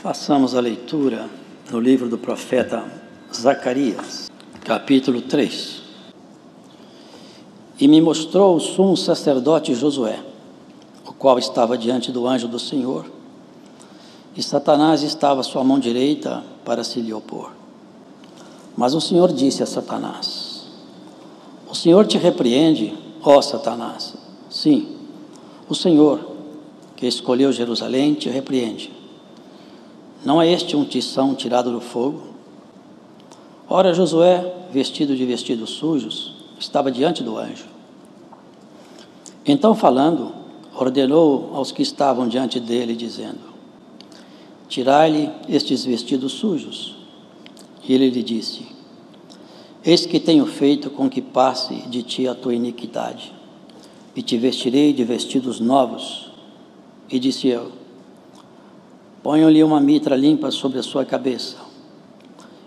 Façamos a leitura no livro do profeta Zacarias, capítulo 3. E me mostrou o sumo sacerdote Josué, o qual estava diante do anjo do Senhor, e Satanás estava à sua mão direita para se lhe opor. Mas o Senhor disse a Satanás: O Senhor te repreende, ó Satanás. Sim, o Senhor, que escolheu Jerusalém, te repreende. Não é este um tição tirado do fogo? Ora, Josué, vestido de vestidos sujos, estava diante do anjo. Então, falando, ordenou aos que estavam diante dele, dizendo: Tirai-lhe estes vestidos sujos. E ele lhe disse: Eis que tenho feito com que passe de ti a tua iniquidade, e te vestirei de vestidos novos. E disse eu: Ponham-lhe uma mitra limpa sobre a sua cabeça.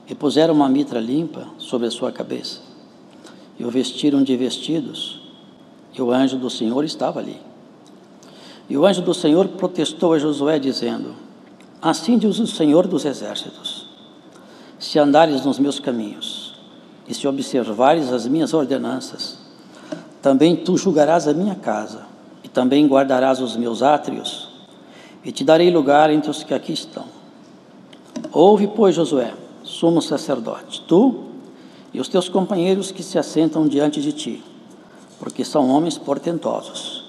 E puseram uma mitra limpa sobre a sua cabeça, e o vestiram de vestidos, e o anjo do Senhor estava ali. E o anjo do Senhor protestou a Josué, dizendo: Assim diz o Senhor dos Exércitos: Se andares nos meus caminhos, e se observares as minhas ordenanças, também tu julgarás a minha casa, e também guardarás os meus átrios, e te darei lugar entre os que aqui estão. Ouve, pois, Josué, sumo sacerdote, tu e os teus companheiros que se assentam diante de ti, porque são homens portentosos.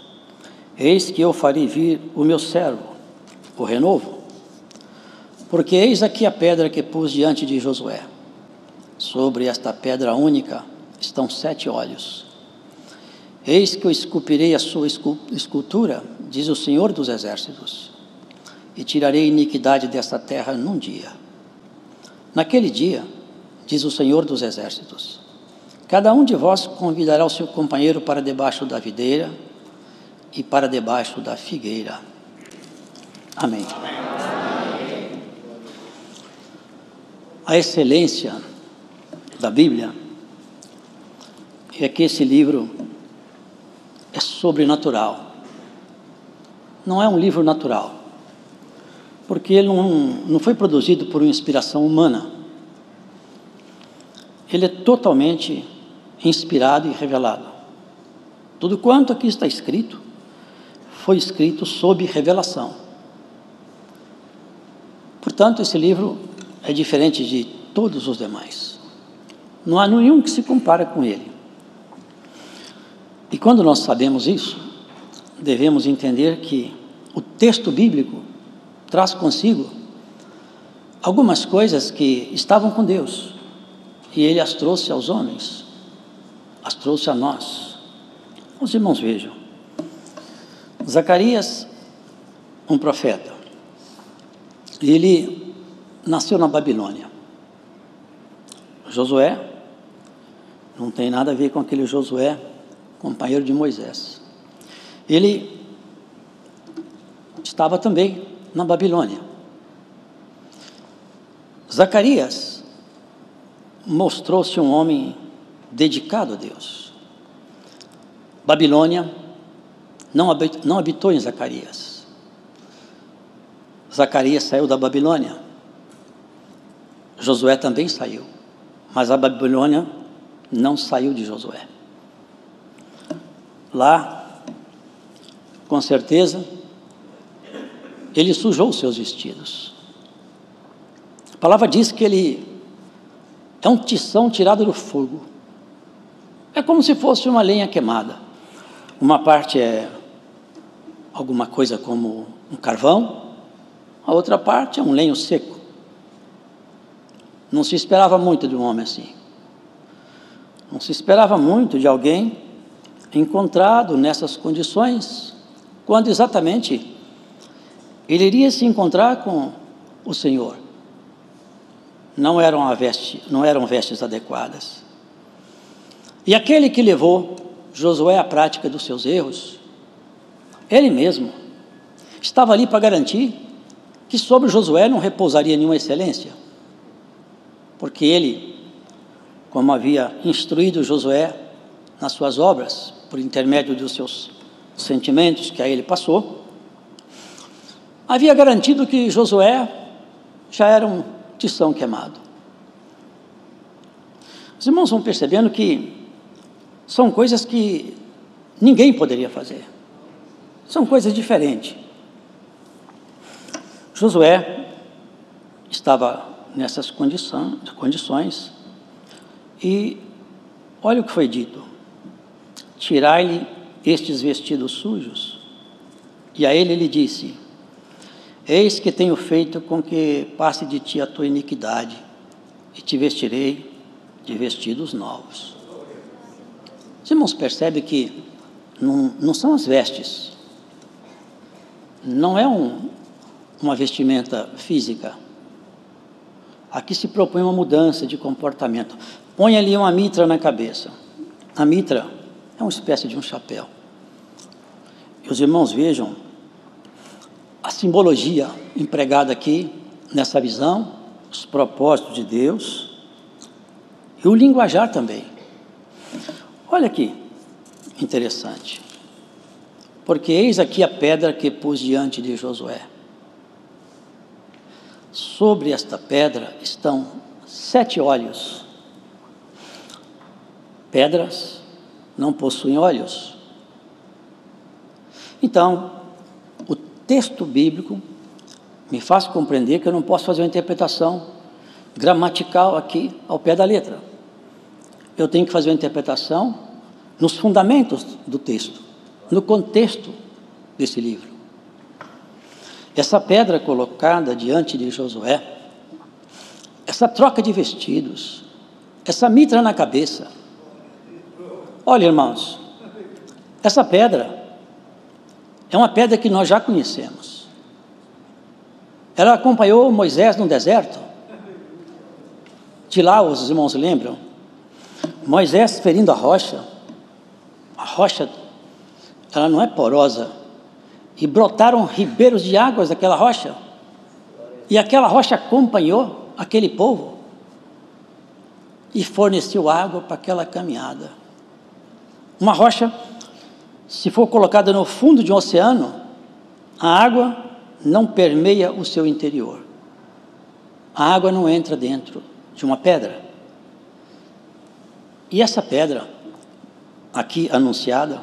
Eis que eu farei vir o meu servo, o renovo, porque eis aqui a pedra que pus diante de Josué. Sobre esta pedra única estão 7 olhos. Eis que eu esculpirei a sua escultura, diz o Senhor dos Exércitos, e tirarei a iniquidade desta terra num dia. Naquele dia, diz o Senhor dos Exércitos, cada um de vós convidará o seu companheiro para debaixo da videira e para debaixo da figueira. Amém. Amém. A excelência da Bíblia é que esse livro é sobrenatural. Não é um livro natural, porque ele não foi produzido por uma inspiração humana. Ele é totalmente inspirado e revelado. Tudo quanto aqui está escrito, foi escrito sob revelação. Portanto, esse livro é diferente de todos os demais. Não há nenhum que se compara com ele. E quando nós sabemos isso, devemos entender que o texto bíblico traz consigo algumas coisas que estavam com Deus, e Ele as trouxe aos homens, as trouxe a nós. Os irmãos vejam, Zacarias, um profeta, ele nasceu na Babilônia. Josué, não tem nada a ver com aquele Josué, companheiro de Moisés. Ele estava também na Babilônia. Zacarias mostrou-se um homem dedicado a Deus. Babilônia não habitou em Zacarias. Zacarias saiu da Babilônia. Josué também saiu, mas a Babilônia não saiu de Josué. Lá, com certeza, ele sujou os seus vestidos. A palavra diz que ele é um tição tirado do fogo. É como se fosse uma lenha queimada. Uma parte é alguma coisa como um carvão, a outra parte é um lenho seco. Não se esperava muito de um homem assim. Não se esperava muito de alguém encontrado nessas condições, quando exatamente ele iria se encontrar com o Senhor. Não eram vestes adequadas. E aquele que levou Josué à prática dos seus erros, ele mesmo, estava ali para garantir que sobre Josué não repousaria nenhuma excelência, porque ele, como havia instruído Josué nas suas obras, por intermédio dos seus sentimentos que a ele passou, havia garantido que Josué já era um tição queimado. Os irmãos vão percebendo que são coisas que ninguém poderia fazer. São coisas diferentes. Josué estava nessas condições e olha o que foi dito: tirai-lhe estes vestidos sujos. E a ele disse: eis que tenho feito com que passe de ti a tua iniquidade, e te vestirei de vestidos novos. Os irmãos percebem que não são as vestes, não é uma vestimenta física. Aqui se propõe uma mudança de comportamento. Põe ali uma mitra na cabeça. A mitra é uma espécie de um chapéu. E os irmãos vejam a simbologia empregada aqui nessa visão, os propósitos de Deus e o linguajar também. Olha aqui, interessante. Porque eis aqui a pedra que pus diante de Josué. Sobre esta pedra estão 7 olhos. Pedras não possuem olhos. Então, o texto bíblico me faz compreender que eu não posso fazer uma interpretação gramatical aqui ao pé da letra. Eu tenho que fazer uma interpretação nos fundamentos do texto, no contexto desse livro. Essa pedra colocada diante de Josué, essa troca de vestidos, essa mitra na cabeça. Olha, irmãos, essa pedra é uma pedra que nós já conhecemos. Ela acompanhou Moisés no deserto. De lá, os irmãos lembram? Moisés ferindo a rocha, ela não é porosa, e brotaram ribeiros de águas daquela rocha, e aquela rocha acompanhou aquele povo, e forneceu água para aquela caminhada. Uma rocha, se for colocada no fundo de um oceano, a água não permeia o seu interior, a água não entra dentro de uma pedra. E essa pedra, aqui anunciada,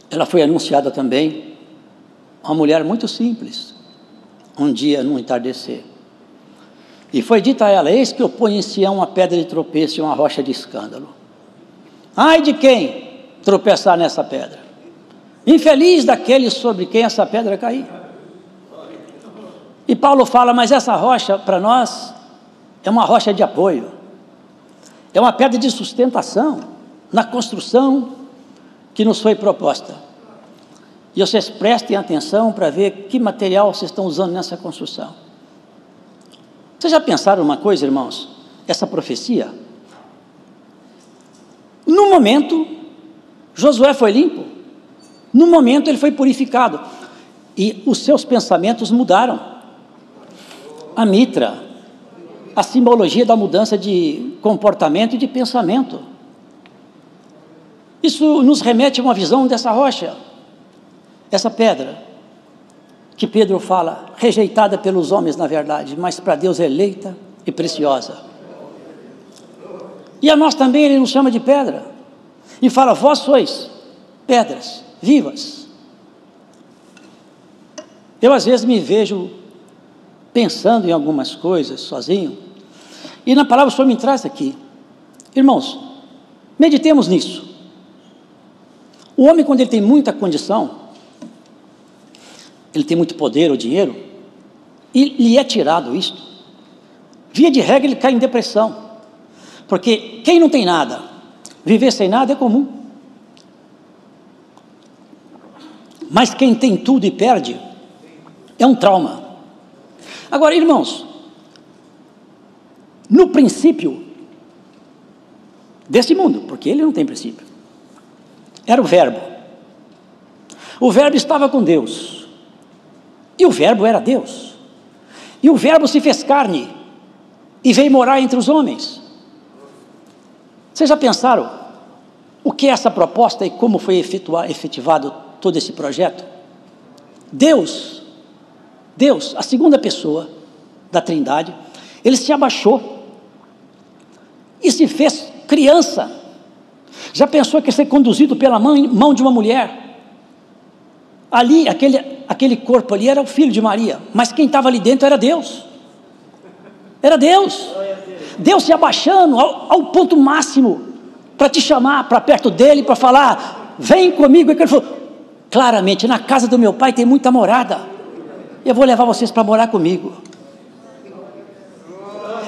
ela foi anunciada também a uma mulher muito simples, um dia no entardecer. E foi dito a ela: eis que eu ponho em Sião uma pedra de tropeço e uma rocha de escândalo. Ai de quem tropeçar nessa pedra! Infeliz daquele sobre quem essa pedra cair. E Paulo fala: mas essa rocha para nós é uma rocha de apoio, é uma pedra de sustentação na construção que nos foi proposta. E vocês prestem atenção para ver que material vocês estão usando nessa construção. Vocês já pensaram uma coisa, irmãos? Essa profecia, no momento, Josué foi limpo, no momento ele foi purificado, e os seus pensamentos mudaram. A mitra, a simbologia da mudança de comportamento e de pensamento. Isso nos remete a uma visão dessa rocha, essa pedra, que Pedro fala, rejeitada pelos homens na verdade, mas para Deus eleita e preciosa. E a nós também ele nos chama de pedra, e fala: vós sois pedras vivas. Eu às vezes me vejo pensando em algumas coisas sozinho, e na palavra o Senhor me traz aqui. Irmãos, meditemos nisso. O homem, quando ele tem muita condição, ele tem muito poder ou dinheiro, e lhe é tirado isto, via de regra ele cai em depressão, porque quem não tem nada, viver sem nada é comum, mas quem tem tudo e perde, é um trauma. Agora, irmãos, no princípio desse mundo, porque ele não tem princípio, era o Verbo. O Verbo estava com Deus, e o Verbo era Deus, e o Verbo se fez carne e veio morar entre os homens. Vocês já pensaram o que é essa proposta e como foi efetivado todo esse projeto? Deus, a segunda pessoa da Trindade, ele se abaixou e se fez criança. Já pensou que ia ser conduzido pela mão de uma mulher? Ali, aquele corpo ali era o filho de Maria, mas quem estava ali dentro era Deus. Era Deus. Deus se abaixando ao ponto máximo para te chamar para perto dele, para falar, vem comigo. E ele falou, claramente, na casa do meu pai tem muita morada, eu vou levar vocês para morar comigo.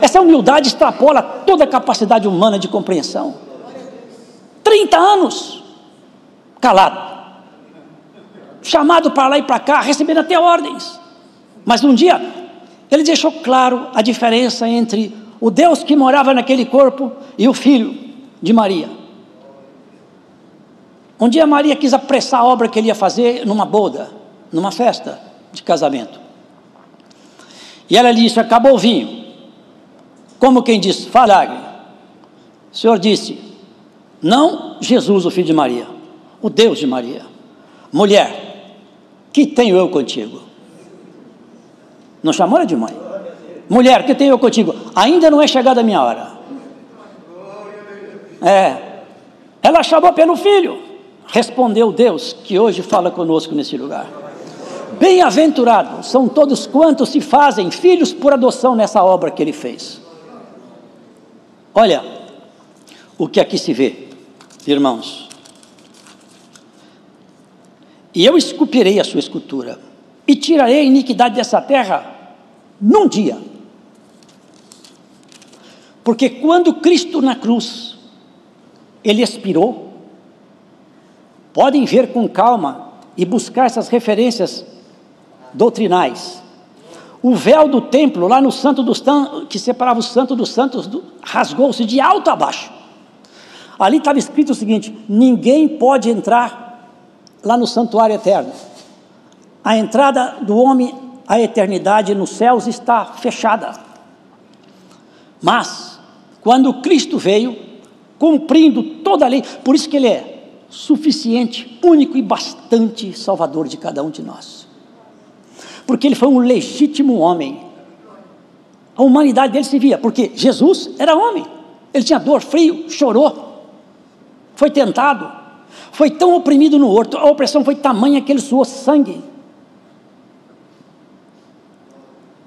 Essa humildade extrapola toda a capacidade humana de compreensão. 30 anos calado, chamado para lá e para cá, recebendo até ordens, mas um dia ele deixou claro a diferença entre o Deus que morava naquele corpo e o filho de Maria. Um dia Maria quis apressar a obra que ele ia fazer numa boda, numa festa de casamento, e ela lhe disse, acabou o vinho. Como quem diz, falagre. O Senhor disse, não Jesus, o filho de Maria, o Deus de Maria, mulher, que tenho eu contigo? Não chamou ela de mãe? Mulher, que tenho eu contigo? Ainda não é chegada a minha hora. Ela chamou pelo filho. Respondeu Deus, que hoje fala conosco nesse lugar. Bem-aventurados são todos quantos se fazem filhos por adoção nessa obra que ele fez. Olha o que aqui se vê, irmãos. E eu esculpirei a sua escultura e tirarei a iniquidade dessa terra num dia. Porque quando Cristo na cruz, ele expirou, podem ver com calma e buscar essas referências doutrinais. O véu do templo, lá no Santo dos Santos, que separava o Santo dos Santos, rasgou-se de alto a baixo. Ali estava escrito o seguinte, ninguém pode entrar lá no santuário eterno. A entrada do homem à eternidade nos céus está fechada. Mas, quando Cristo veio, cumprindo toda a lei, por isso que ele é suficiente, único e bastante salvador de cada um de nós. Porque ele foi um legítimo homem. A humanidade dele se via, porque Jesus era homem. Ele tinha dor, frio, chorou, foi tentado, foi tão oprimido no horto, a opressão foi tamanha que ele suou sangue.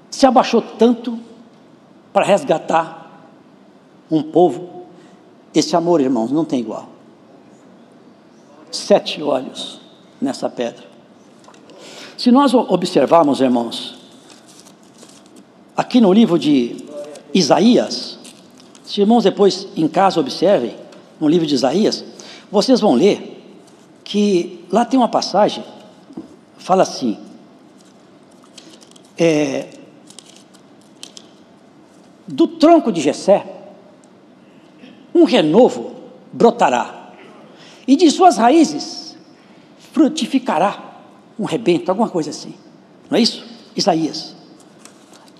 Se abaixou tanto para resgatar um povo. Esse amor, irmãos, não tem igual. 7 olhos nessa pedra. Se nós observarmos, irmãos, aqui no livro de Isaías, se irmãos depois em casa observem, no livro de Isaías, vocês vão ler que lá tem uma passagem, fala assim, do tronco de Jessé, um renovo brotará, e de suas raízes frutificará um rebento, alguma coisa assim, não é isso? Isaías.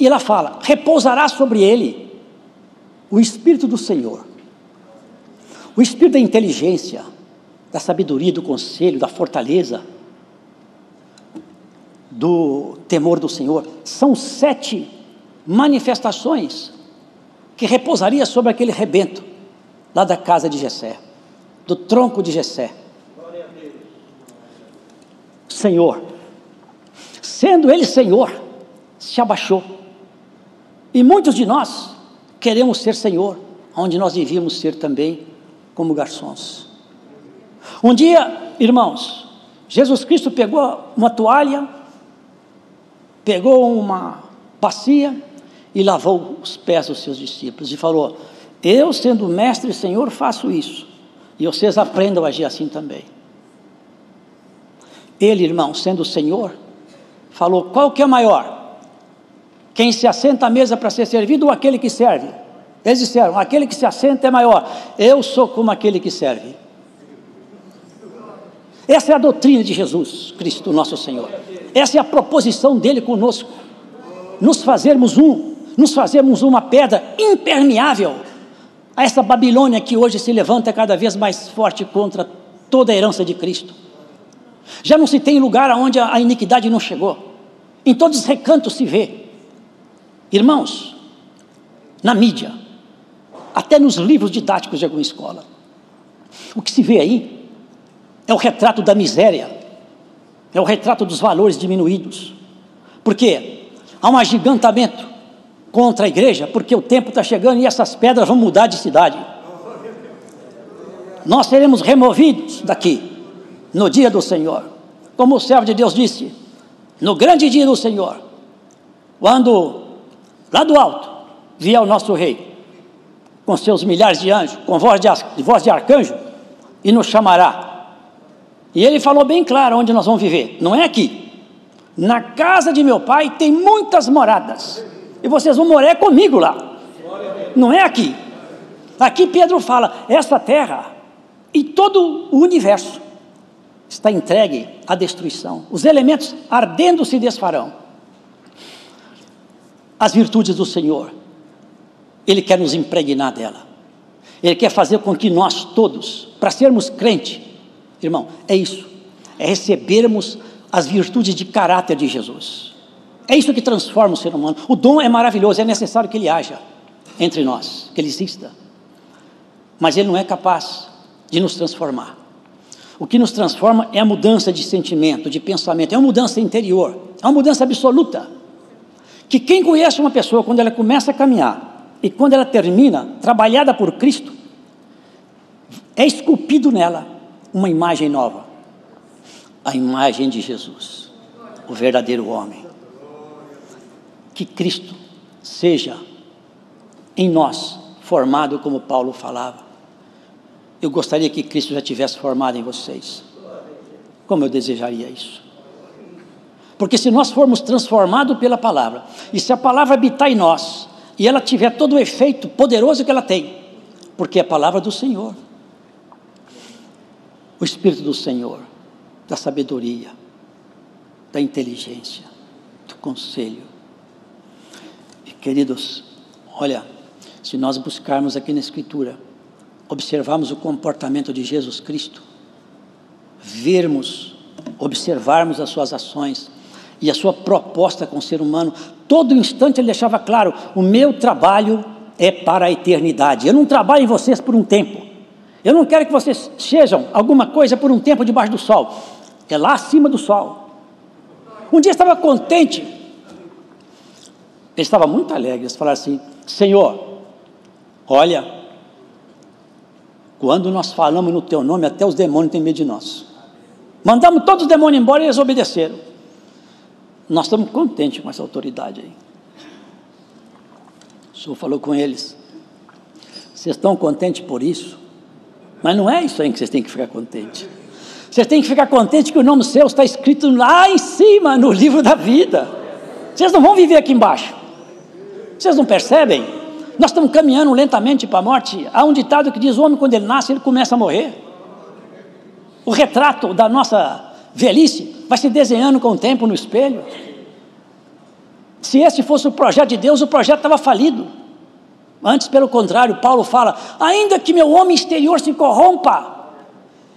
E ela fala, repousará sobre ele o Espírito do Senhor, o Espírito da inteligência, da sabedoria, do conselho, da fortaleza, do temor do Senhor. São 7 manifestações que repousaria sobre aquele rebento, lá da casa de Jessé, do tronco de Jessé. Senhor, sendo ele Senhor, se abaixou, e muitos de nós queremos ser Senhor, onde nós devíamos ser também como garçons. Um dia, irmãos, Jesus Cristo pegou uma toalha, pegou uma bacia e lavou os pés dos seus discípulos e falou, eu sendo mestre e Senhor faço isso, e vocês aprendam a agir assim também. Ele, irmão, sendo o Senhor, falou, qual que é maior? Quem se assenta à mesa para ser servido ou aquele que serve? Eles disseram, aquele que se assenta é maior. Eu sou como aquele que serve. Essa é a doutrina de Jesus Cristo, nosso Senhor. Essa é a proposição dele conosco. Nos fazermos uma pedra impermeável a essa Babilônia que hoje se levanta cada vez mais forte contra toda a herança de Cristo. Já não se tem lugar onde a iniquidade não chegou. Em todos os recantos se vê. Irmãos, na mídia, até nos livros didáticos de alguma escola, o que se vê aí é o retrato da miséria, é o retrato dos valores diminuídos. Por quê? Há um agigantamento contra a igreja, porque o tempo está chegando e essas pedras vão mudar de cidade. Nós seremos removidos daqui, no dia do Senhor. Como o servo de Deus disse, no grande dia do Senhor, quando lá do alto vier o nosso rei, com seus milhares de anjos, com voz de arcanjo, e nos chamará. E ele falou bem claro onde nós vamos viver, não é aqui. Na casa de meu pai tem muitas moradas, e vocês vão morar comigo lá, não é aqui. Aqui Pedro fala, essa terra e todo o universo está entregue à destruição, os elementos ardendo se desfarão. As virtudes do Senhor, Ele quer nos impregnar dela, Ele quer fazer com que nós todos, para sermos crentes, irmão, é isso, é recebermos as virtudes de caráter de Jesus. É isso que transforma o ser humano. O dom é maravilhoso, é necessário que ele haja entre nós, que ele exista, mas ele não é capaz de nos transformar. O que nos transforma é a mudança de sentimento, de pensamento, é uma mudança interior, é uma mudança absoluta, que quem conhece uma pessoa, quando ela começa a caminhar, e quando ela termina, trabalhada por Cristo, é esculpido nela uma imagem nova, a imagem de Jesus, o verdadeiro homem. Que Cristo seja em nós formado como Paulo falava. Eu gostaria que Cristo já tivesse formado em vocês. Como eu desejaria isso. Porque se nós formos transformados pela palavra, e se a palavra habitar em nós, e ela tiver todo o efeito poderoso que ela tem, porque é a palavra do Senhor, o Espírito do Senhor, da sabedoria, da inteligência, do conselho. E queridos, olha, se nós buscarmos aqui na Escritura, observarmos o comportamento de Jesus Cristo, observarmos as suas ações e a sua proposta com o ser humano, todo instante ele deixava claro, o meu trabalho é para a eternidade, eu não trabalho em vocês por um tempo, eu não quero que vocês sejam alguma coisa por um tempo debaixo do sol, é lá acima do sol. Um dia estava contente, ele estava muito alegre, ele falou assim, Senhor, olha, quando nós falamos no teu nome, até os demônios têm medo de nós. Mandamos todos os demônios embora e eles obedeceram. Nós estamos contentes com essa autoridade aí. O Senhor falou com eles, vocês estão contentes por isso? Mas não é isso aí que vocês têm que ficar contentes. Vocês têm que ficar contentes que o nome seu está escrito lá em cima, no livro da vida. Vocês não vão viver aqui embaixo. Vocês não percebem? Nós estamos caminhando lentamente para a morte. Há um ditado que diz, o homem quando ele nasce, ele começa a morrer. O retrato da nossa velhice vai se desenhando com o tempo no espelho. Se esse fosse o projeto de Deus, o projeto estava falido. Antes, pelo contrário, Paulo fala, ainda que meu homem exterior se corrompa,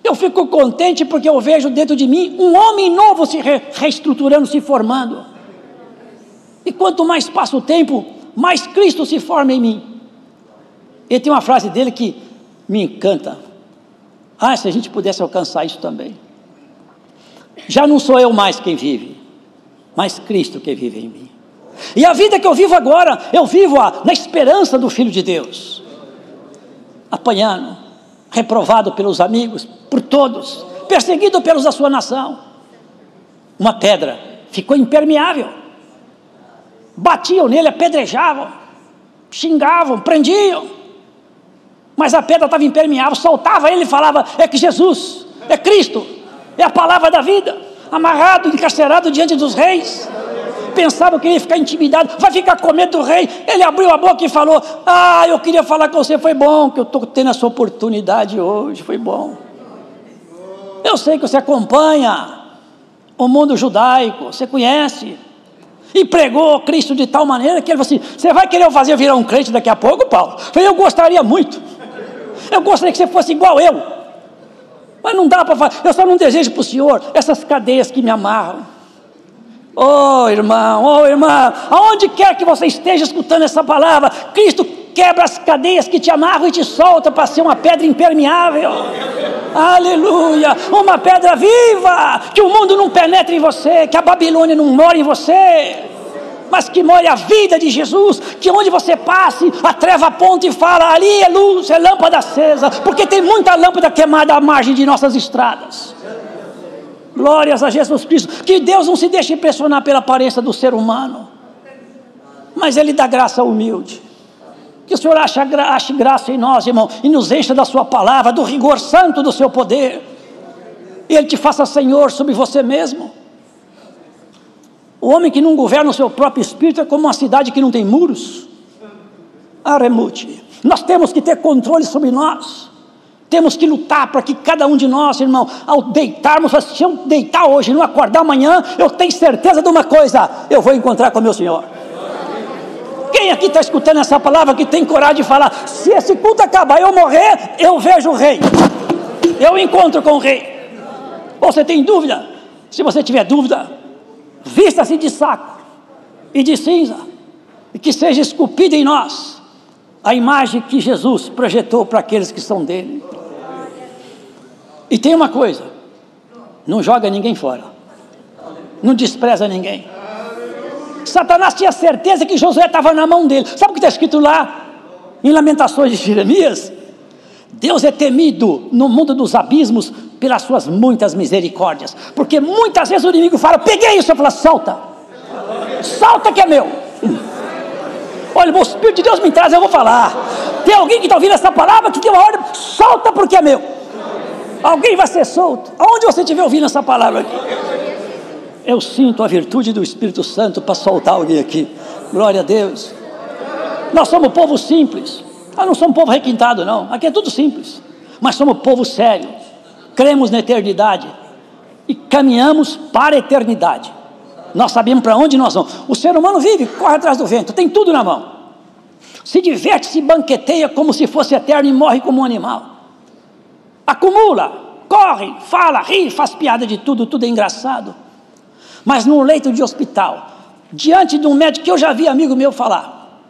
eu fico contente porque eu vejo dentro de mim um homem novo se reestruturando, se formando. E quanto mais passa o tempo, mais Cristo se forma em mim. Ele tem uma frase dele que me encanta. Se a gente pudesse alcançar isso também. Já não sou eu mais quem vive, mas Cristo que vive em mim. E a vida que eu vivo agora, eu vivo na esperança do Filho de Deus. Apanhando, reprovado pelos amigos, por todos, perseguido pelos da sua nação. Uma pedra ficou impermeável. Batiam nele, apedrejavam, xingavam, prendiam, mas a pedra estava impermeável, soltava ele e falava, é que Jesus, é Cristo, é a palavra da vida, amarrado, encarcerado diante dos reis, pensava que ele ia ficar intimidado, vai ficar com medo do rei, ele abriu a boca e falou, eu queria falar com você, foi bom que eu estou tendo essa oportunidade hoje, foi bom, eu sei que você acompanha o mundo judaico, você conhece, e pregou Cristo de tal maneira que ele falou assim, você vai querer eu fazer eu virar um crente daqui a pouco, Paulo? Eu falei, eu gostaria muito, eu gostaria que você fosse igual eu, mas não dá para fazer, eu só não desejo para o Senhor essas cadeias que me amarram, Oh irmão, aonde quer que você esteja escutando essa palavra, Cristo quebra as cadeias que te amarram e te solta para ser uma pedra impermeável. Aleluia, uma pedra viva, que o mundo não penetre em você, que a Babilônia não mora em você, mas que more a vida de Jesus, que onde você passe, a treva aponta e fala, ali é luz, é lâmpada acesa, porque tem muita lâmpada queimada à margem de nossas estradas. Glórias a Jesus Cristo. Que Deus não se deixe impressionar pela aparência do ser humano, mas Ele dá graça ao humilde. Que o Senhor ache graça em nós, irmão, e nos encha da sua palavra, do rigor santo do seu poder, e Ele te faça Senhor sobre você mesmo. O homem que não governa o seu próprio espírito é como uma cidade que não tem muros. Aremute. Nós temos que ter controle sobre nós. Temos que lutar para que cada um de nós, irmão, ao deitarmos, se eu deitar hoje e não acordar amanhã, eu tenho certeza de uma coisa, eu vou encontrar com o meu Senhor. Quem aqui está escutando essa palavra, que tem coragem de falar, se esse culto acabar e eu morrer, eu vejo o rei, eu encontro com o rei? Ou você tem dúvida? Se você tiver dúvida, vista-se de saco e de cinza, e que seja esculpida em nós a imagem que Jesus projetou para aqueles que são dele. E tem uma coisa, não joga ninguém fora, não despreza ninguém. Satanás tinha certeza que Josué estava na mão dele. Sabe o que está escrito lá em Lamentações de Jeremias? Deus é temido no mundo dos abismos pelas suas muitas misericórdias, porque muitas vezes o inimigo fala, peguei isso, eu falo, solta que é meu. Olha, o Espírito de Deus me traz, eu vou falar. Tem alguém que está ouvindo essa palavra, que tem uma ordem, solta porque é meu. Alguém vai ser solto. Aonde você estiver ouvindo essa palavra aqui, eu sinto a virtude do Espírito Santo para soltar alguém aqui. Glória a Deus. Nós somos povo simples. Nós não somos povo requintado, não. Aqui é tudo simples. Mas somos povo sério. Cremos na eternidade e caminhamos para a eternidade. Nós sabemos para onde nós vamos. O ser humano vive, corre atrás do vento, tem tudo na mão. Se diverte, se banqueteia como se fosse eterno e morre como um animal. Acumula, corre, fala, ri, faz piada de tudo, tudo é engraçado. Mas num leito de hospital, diante de um médico que eu já vi amigo meu falar,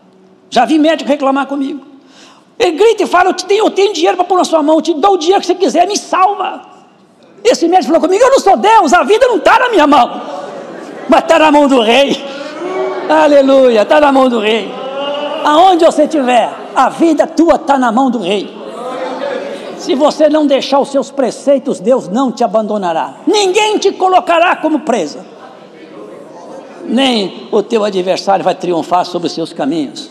já vi médico reclamar comigo, ele grita e fala, eu tenho dinheiro para pôr na sua mão, eu te dou o dinheiro que você quiser, me salva. Esse médico falou comigo, eu não sou Deus, a vida não está na minha mão, mas está na mão do rei. Aleluia, está na mão do rei. Aonde você estiver, a vida tua está na mão do rei. Se você não deixar os seus preceitos, Deus não te abandonará. Ninguém te colocará como presa. Nem o teu adversário vai triunfar sobre os seus caminhos.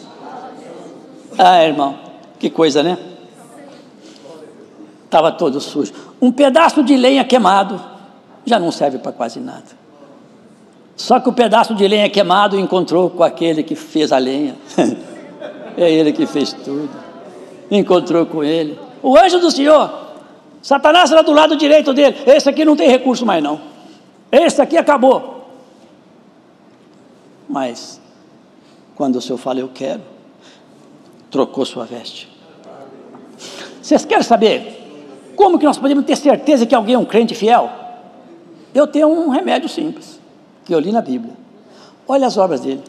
Ah, irmão, que coisa, né? Estava todo sujo. Um pedaço de lenha queimado já não serve para quase nada. Só que o pedaço de lenha queimado encontrou com aquele que fez a lenha. É ele que fez tudo. Encontrou com ele. O anjo do Senhor, Satanás era do lado direito dele. Esse aqui não tem recurso mais não. Esse aqui acabou. Mas, quando o Senhor fala, eu quero, trocou sua veste. Vocês querem saber como que nós podemos ter certeza que alguém é um crente fiel? Eu tenho um remédio simples, que eu li na Bíblia. Olha as obras dele,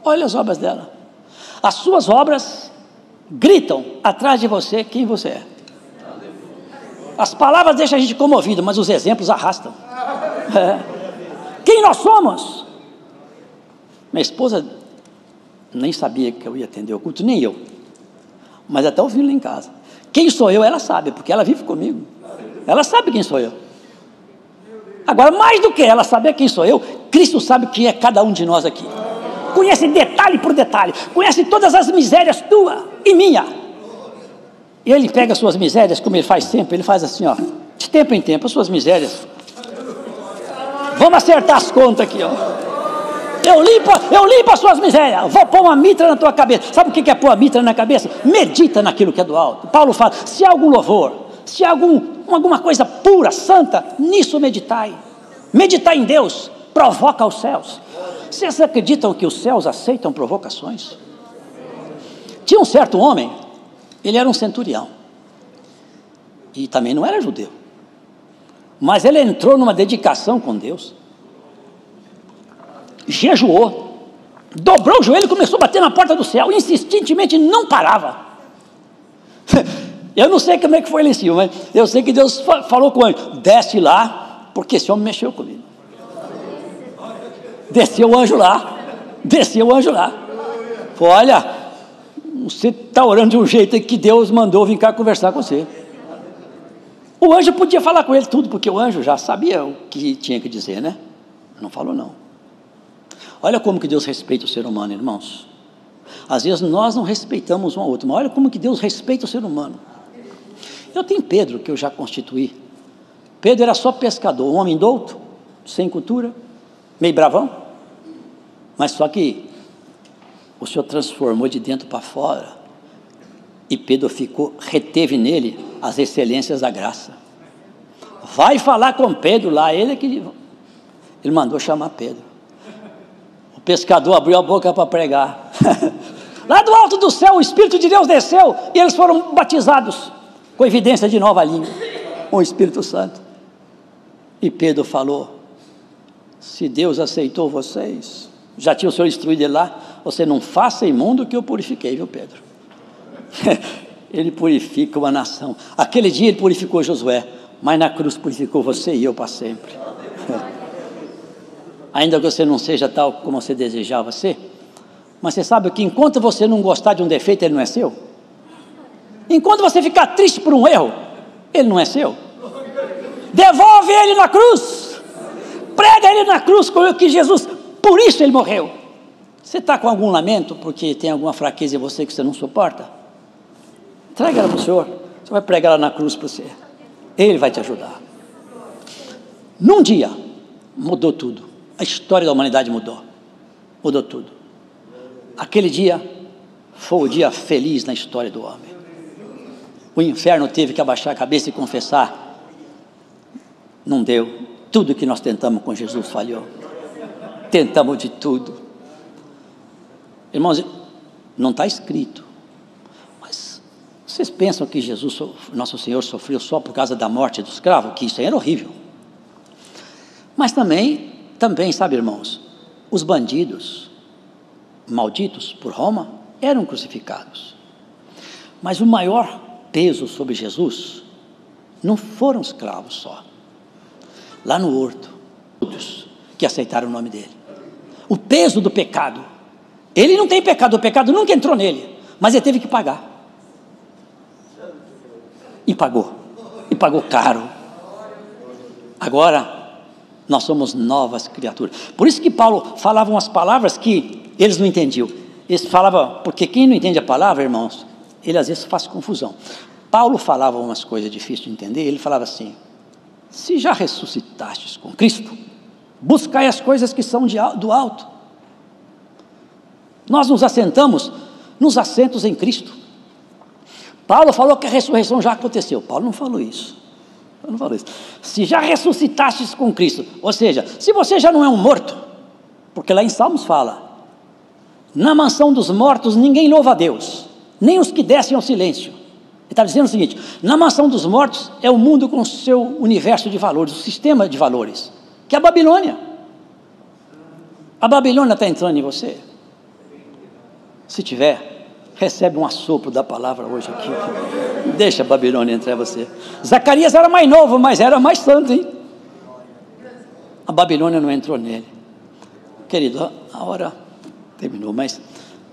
olha as obras dela. As suas obras gritam atrás de você quem você é. As palavras deixam a gente comovido, mas os exemplos arrastam. Quem nós somos? Minha esposa nem sabia que eu ia atender o culto, nem eu. Mas até ouvindo lá em casa. Quem sou eu, ela sabe, porque ela vive comigo. Ela sabe quem sou eu. Agora, mais do que ela saber quem sou eu, Cristo sabe quem é cada um de nós aqui. Conhece detalhe por detalhe. Conhece todas as misérias tua e minha. E Ele pega as suas misérias, como Ele faz sempre. Ele faz assim, ó, de tempo em tempo, as suas misérias. Vamos acertar as contas aqui, ó. Eu limpo as suas misérias. Vou pôr uma mitra na tua cabeça. Sabe o que é pôr a mitra na cabeça? Medita naquilo que é do alto. Paulo fala, se há algum louvor, se há alguma coisa pura, santa, nisso meditai. Meditai em Deus, provoca os céus. Vocês acreditam que os céus aceitam provocações? Tinha um certo homem, ele era um centurião, e também não era judeu, mas ele entrou numa dedicação com Deus. jejuou, dobrou o joelho e começou a bater na porta do céu, insistentemente não parava. Eu não sei como é que foi lá em cima, mas eu sei que Deus falou com o anjo: desce lá, porque esse homem mexeu comigo. Desceu o anjo lá. Falou: olha, você está orando de um jeito que Deus mandou vir cá conversar com você. O anjo podia falar com ele tudo, porque o anjo já sabia o que tinha que dizer, né? Não falou não. Olha como que Deus respeita o ser humano, irmãos. Às vezes nós não respeitamos um ao outro, mas olha como que Deus respeita o ser humano. Eu tenho Pedro, que eu já constituí. Pedro era só pescador, um homem douto, sem cultura, meio bravão, mas só que o Senhor transformou de dentro para fora, e Pedro reteve nele as excelências da graça. Vai falar com Pedro lá, ele mandou chamar Pedro. O pescador abriu a boca para pregar. Lá do alto do céu, o Espírito de Deus desceu, e eles foram batizados, com evidência de nova língua, com o Espírito Santo. E Pedro falou: se Deus aceitou vocês, já tinha o Senhor instruído ele lá, você não faça imundo que eu purifiquei, viu, Pedro? Ele purifica uma nação. Aquele dia ele purificou Josué, mas na cruz purificou você e eu para sempre. Ainda que você não seja tal como você desejava ser, mas você sabe que enquanto você não gostar de um defeito, ele não é seu. Enquanto você ficar triste por um erro, ele não é seu. Devolve ele na cruz, prega ele na cruz com o que Jesus, por isso ele morreu. Você está com algum lamento porque tem alguma fraqueza em você que você não suporta? Entrega ela para o Senhor. Você vai pregar ela na cruz para você. Ele vai te ajudar. Num dia mudou tudo. A história da humanidade mudou tudo. Aquele dia foi o dia feliz na história do homem. O inferno teve que abaixar a cabeça e confessar: não deu. Tudo que nós tentamos com Jesus falhou. Tentamos de tudo. Irmãos, não está escrito, mas vocês pensam que Jesus, nosso Senhor, sofreu só por causa da morte do escravo? Que isso aí era horrível. Mas também, sabe, irmãos, os bandidos malditos por Roma eram crucificados. Mas o maior peso sobre Jesus não foram escravos só. Lá no horto, todos que aceitaram o nome dele. O peso do pecado. Ele não tem pecado, o pecado nunca entrou nele, mas ele teve que pagar. E pagou caro. Agora, nós somos novas criaturas. Por isso que Paulo falava umas palavras que eles não entendiam. Eles falavam, porque quem não entende a palavra, irmãos, ele às vezes faz confusão. Paulo falava umas coisas difíceis de entender, ele falava assim: se já ressuscitastes com Cristo, buscai as coisas que são do alto. Nós nos assentamos nos assentos em Cristo. Paulo falou que a ressurreição já aconteceu. Paulo não falou isso. Se já ressuscitastes com Cristo, ou seja, se você já não é um morto, porque lá em Salmos fala: na mansão dos mortos ninguém louva a Deus, nem os que descem ao silêncio. Ele está dizendo o seguinte: na mansão dos mortos é o mundo com o seu universo de valores, o sistema de valores, que é a Babilônia. A Babilônia está entrando em você? Se tiver, recebe um assopro da palavra hoje aqui. Deixa a Babilônia entrar em você. Zacarias era mais novo, mas era mais santo, hein? A Babilônia não entrou nele. Querido, a hora terminou, mas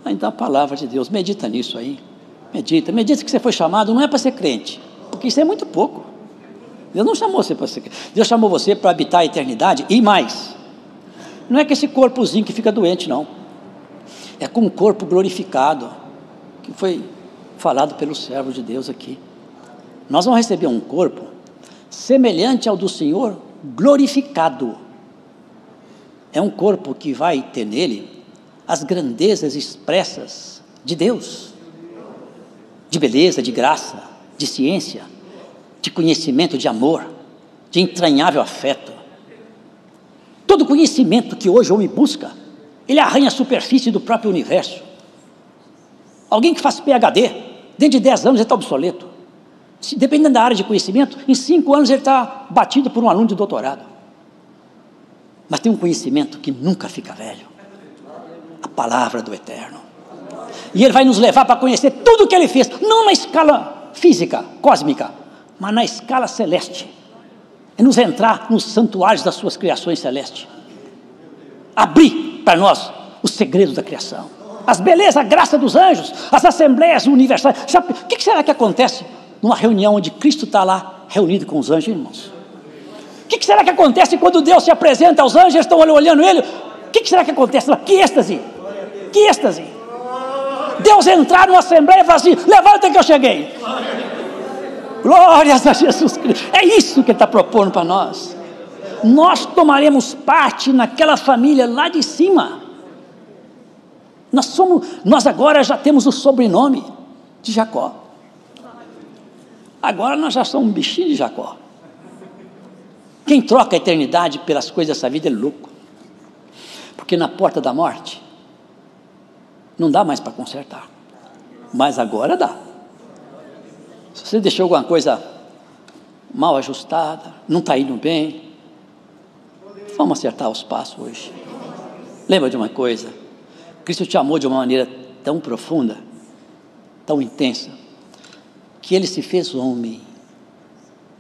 ainda a palavra de Deus, medita nisso aí. Medita que você foi chamado, não é para ser crente, porque isso é muito pouco. Deus não chamou você para ser crente. Deus chamou você para habitar a eternidade e mais. Não é que esse corpozinho que fica doente, não. É com um corpo glorificado, que foi falado pelos servos de Deus aqui. Nós vamos receber um corpo semelhante ao do Senhor, glorificado. É um corpo que vai ter nele as grandezas expressas de Deus, de beleza, de graça, de ciência, de conhecimento, de amor, de entranhável afeto. Todo conhecimento que hoje o homem busca, ele arranha a superfície do próprio universo. Alguém que faz PhD, dentro de 10 anos ele está obsoleto. Dependendo da área de conhecimento, em 5 anos ele está batido por um aluno de doutorado. Mas tem um conhecimento que nunca fica velho. A palavra do Eterno. E Ele vai nos levar para conhecer tudo o que Ele fez, não na escala física, cósmica, mas na escala celeste. É nos entrar nos santuários das suas criações celestes. Abrir para nós os segredos da criação. As belezas, a graça dos anjos, as assembleias universais. O que será que acontece numa reunião onde Cristo está lá reunido com os anjos, irmãos? O que será que acontece quando Deus se apresenta aos anjos, eles estão olhando Ele? O que será que acontece lá? Que êxtase! Que êxtase! Deus entrar numa assembleia e falar assim, levanta que eu cheguei. Glórias a Jesus Cristo. É isso que Ele está propondo para nós. Nós tomaremos parte naquela família lá de cima. Nós agora já temos o sobrenome de Jacó. Agora nós já somos um bichinho de Jacó. Quem troca a eternidade pelas coisas dessa vida é louco. Porque na porta da morte, não dá mais para consertar. Mas agora dá. Se você deixou alguma coisa mal ajustada, não está indo bem, vamos acertar os passos hoje. Lembra de uma coisa? Cristo te amou de uma maneira tão profunda, tão intensa, que Ele se fez homem.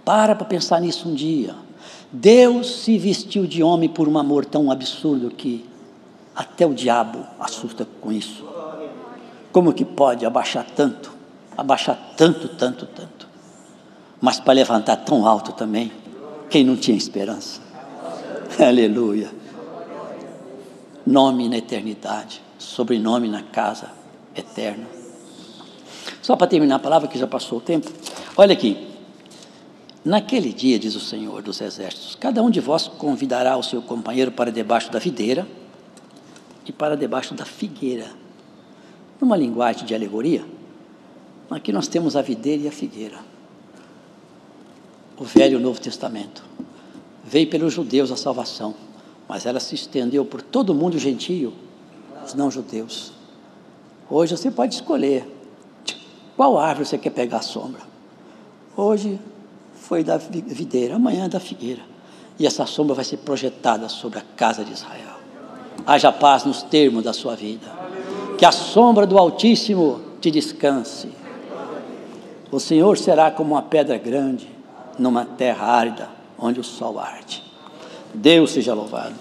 Para pensar nisso um dia. Deus se vestiu de homem por um amor tão absurdo que até o diabo assusta com isso. Como que pode abaixar tanto, tanto, mas para levantar tão alto também, quem não tinha esperança? Aleluia. Nome na eternidade, sobrenome na casa eterna. Só para terminar a palavra, que já passou o tempo, olha aqui. Naquele dia, diz o Senhor dos Exércitos, cada um de vós convidará o seu companheiro para debaixo da videira e para debaixo da figueira. Numa linguagem de alegoria, aqui nós temos a videira e a figueira. O Velho e o Novo Testamento. Veio pelos judeus a salvação, mas ela se estendeu por todo o mundo gentio, os não-judeus. Hoje você pode escolher qual árvore você quer pegar a sombra. Hoje foi da videira, amanhã é da figueira. E essa sombra vai ser projetada sobre a casa de Israel. Haja paz nos termos da sua vida. Que a sombra do Altíssimo te descanse. O Senhor será como uma pedra grande numa terra árida, onde o sol arde. Deus seja louvado.